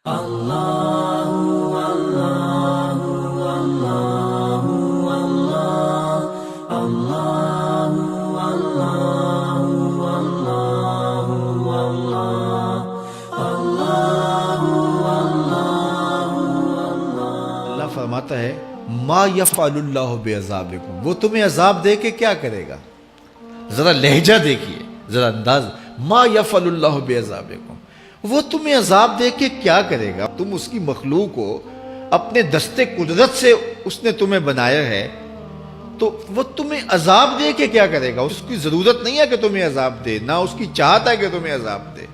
اللہ فرماتا ہے ما یفعل اللہ بعذابکم، وہ تمہیں عذاب دے کے کیا کرے گا؟ ذرا لہجہ دیکھیے، ذرا انداز، ما یفعل اللہ بعذابکم، وہ تمہیں عذاب دے کے کیا کرے گا؟ تم اس کی مخلوق ہو، اپنے دستے قدرت سے اس نے تمہیں بنایا ہے، تو وہ تمہیں عذاب دے کے کیا کرے گا؟ اس کی ضرورت نہیں ہے کہ تمہیں عذاب دے، نہ اس کی چاہت ہے کہ تمہیں عذاب دے،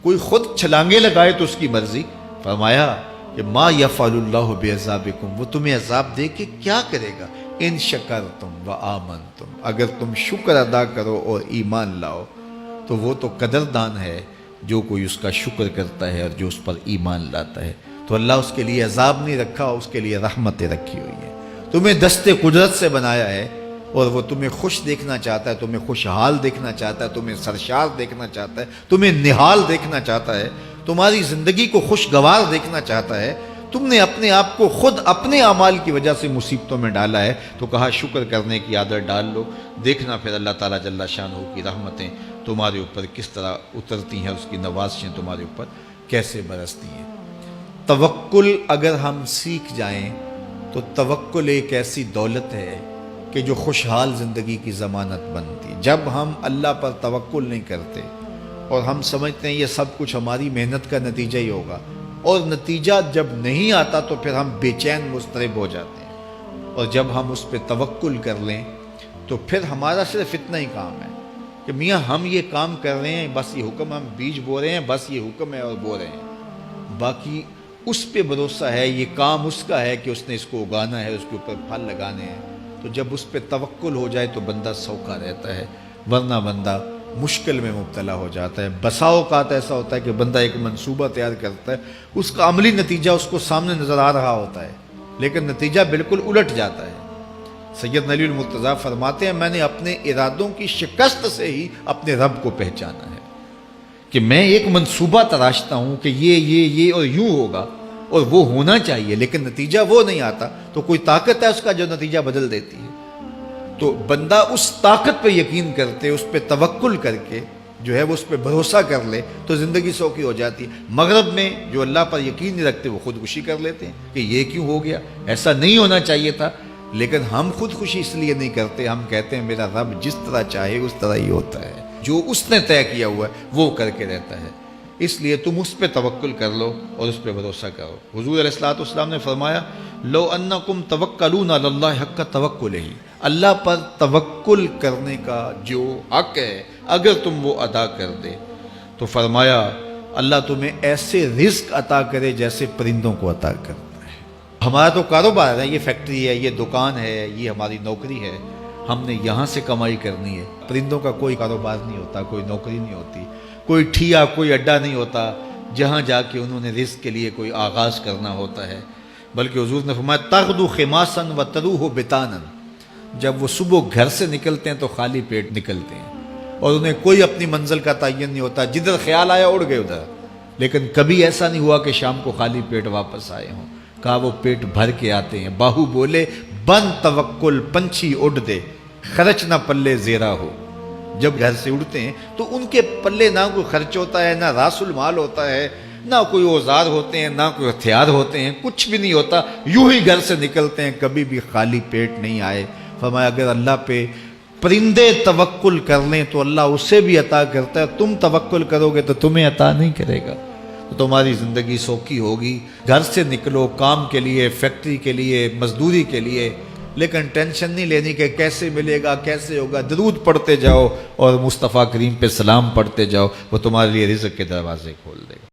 کوئی خود چھلانگے لگائے تو اس کی مرضی۔ فرمایا کہ ما یفعل اللہ بعذابکم، وہ تمہیں عذاب دے کے کیا کرے گا؟ ان شکرتم و آمنتم، اگر تم شکر ادا کرو اور ایمان لاؤ تو وہ تو قدردان ہے جو کوئی اس کا شکر کرتا ہے اور جو اس پر ایمان لاتا ہے۔ تو اللہ اس کے لیے عذاب نہیں رکھا، اس کے لیے رحمتیں رکھی ہوئی ہیں۔ تمہیں دستے قدرت سے بنایا ہے اور وہ تمہیں خوش دیکھنا چاہتا ہے، تمہیں خوشحال دیکھنا چاہتا ہے، تمہیں سرشار دیکھنا چاہتا ہے، تمہیں نہال دیکھنا چاہتا ہے، تمہاری زندگی کو خوشگوار دیکھنا چاہتا ہے۔ تم نے اپنے آپ کو خود اپنے اعمال کی وجہ سے مصیبتوں میں ڈالا ہے، تو کہا شکر کرنے کی عادت ڈال لو، دیکھنا پھر اللہ تعالیٰ جل شانہ کی رحمتیں تمہارے اوپر کس طرح اترتی ہیں، اس کی نوازشیں تمہارے اوپر کیسے برستی ہیں۔ توکل اگر ہم سیکھ جائیں تو توکل ایک ایسی دولت ہے کہ جو خوشحال زندگی کی ضمانت بنتی۔ جب ہم اللہ پر توکل نہیں کرتے اور ہم سمجھتے ہیں یہ سب کچھ ہماری محنت کا نتیجہ ہی ہوگا، اور نتیجہ جب نہیں آتا تو پھر ہم بے چین مضطرب ہو جاتے ہیں، اور جب ہم اس پہ توکل کر لیں تو پھر ہمارا صرف اتنا ہی کام ہے کہ میاں ہم یہ کام کر رہے ہیں، بس یہ حکم، ہم بیج بو رہے ہیں، بس یہ حکم ہے اور بو رہے ہیں، باقی اس پہ بھروسہ ہے، یہ کام اس کا ہے کہ اس نے اس کو اگانا ہے، اس کے اوپر پھل لگانے ہیں۔ تو جب اس پہ توکل ہو جائے تو بندہ سوکھا رہتا ہے، ورنہ بندہ مشکل میں مبتلا ہو جاتا ہے۔ بسا اوقات ایسا ہوتا ہے کہ بندہ ایک منصوبہ تیار کرتا ہے، اس کا عملی نتیجہ اس کو سامنے نظر آ رہا ہوتا ہے، لیکن نتیجہ بالکل الٹ جاتا ہے۔ سید علی المرتضیٰ فرماتے ہیں میں نے اپنے ارادوں کی شکست سے ہی اپنے رب کو پہچانا ہے، کہ میں ایک منصوبہ تراشتا ہوں کہ یہ اور یوں ہوگا اور وہ ہونا چاہیے، لیکن نتیجہ وہ نہیں آتا، تو کوئی طاقت ہے اس کا جو نتیجہ بدل دیتی ہے۔ تو بندہ اس طاقت پہ یقین کرتے، اس پہ توکل کر کے جو ہے وہ اس پہ بھروسہ کر لے تو زندگی سوکھی ہو جاتی ہے۔ مغرب میں جو اللہ پر یقین نہیں رکھتے وہ خودکشی کر لیتے ہیں کہ یہ کیوں ہو گیا، ایسا نہیں ہونا چاہیے تھا، لیکن ہم خودکشی اس لیے نہیں کرتے، ہم کہتے ہیں میرا رب جس طرح چاہے اس طرح ہی ہوتا ہے، جو اس نے طے کیا ہوا ہے وہ کر کے رہتا ہے، اس لیے تم اس پہ توکل کر لو اور اس پہ بھروسہ کرو۔ حضور علیہ الصلوۃ والسلام نے فرمایا لو انکم توکلون علی اللہ حق توکلہ، اللہ پر توکل کرنے کا جو حق ہے اگر تم وہ ادا کر دے تو فرمایا اللہ تمہیں ایسے رزق عطا کرے جیسے پرندوں کو عطا کرتا ہے۔ ہمارا تو کاروبار ہے، یہ فیکٹری ہے، یہ دکان ہے، یہ ہماری نوکری ہے، ہم نے یہاں سے کمائی کرنی ہے۔ پرندوں کا کوئی کاروبار نہیں ہوتا، کوئی نوکری نہیں ہوتی، کوئی ٹھیا، کوئی اڈا نہیں ہوتا جہاں جا کے انہوں نے رزق کے لیے کوئی آغاز کرنا ہوتا ہے، بلکہ حضور نے فرمایا تغدو خماسا وتروح بطانا، جب وہ صبح گھر سے نکلتے ہیں تو خالی پیٹ نکلتے ہیں اور انہیں کوئی اپنی منزل کا تعین نہیں ہوتا، جدھر خیال آیا اڑ گئے ادھر، لیکن کبھی ایسا نہیں ہوا کہ شام کو خالی پیٹ واپس آئے ہوں، کہا وہ پیٹ بھر کے آتے ہیں۔ باہو بولے بن توکل پنچھی اڑ دے، خرچ نہ پلے زیرہ ہو، جب گھر سے اڑتے ہیں تو ان کے پلے نہ کوئی خرچ ہوتا ہے، نہ راس المال ہوتا ہے، نہ کوئی اوزار ہوتے ہیں، نہ کوئی ہتھیار ہوتے ہیں، کچھ بھی نہیں ہوتا، یوں ہی گھر سے نکلتے ہیں، کبھی بھی خالی پیٹ نہیں آئے۔ فرمایا اگر اللہ پہ پرندے توکل کر لیں تو اللہ اسے بھی عطا کرتا ہے، تم توکل کرو گے تو تمہیں عطا نہیں کرے گا، تو تمہاری زندگی سوکھی ہوگی۔ گھر سے نکلو کام کے لیے، فیکٹری کے لیے، مزدوری کے لیے، لیکن ٹینشن نہیں لینی کہ کیسے ملے گا، کیسے ہوگا، درود پڑھتے جاؤ اور مصطفیٰ کریم پہ سلام پڑھتے جاؤ، وہ تمہارے لیے رزق کے دروازے کھول دے گا۔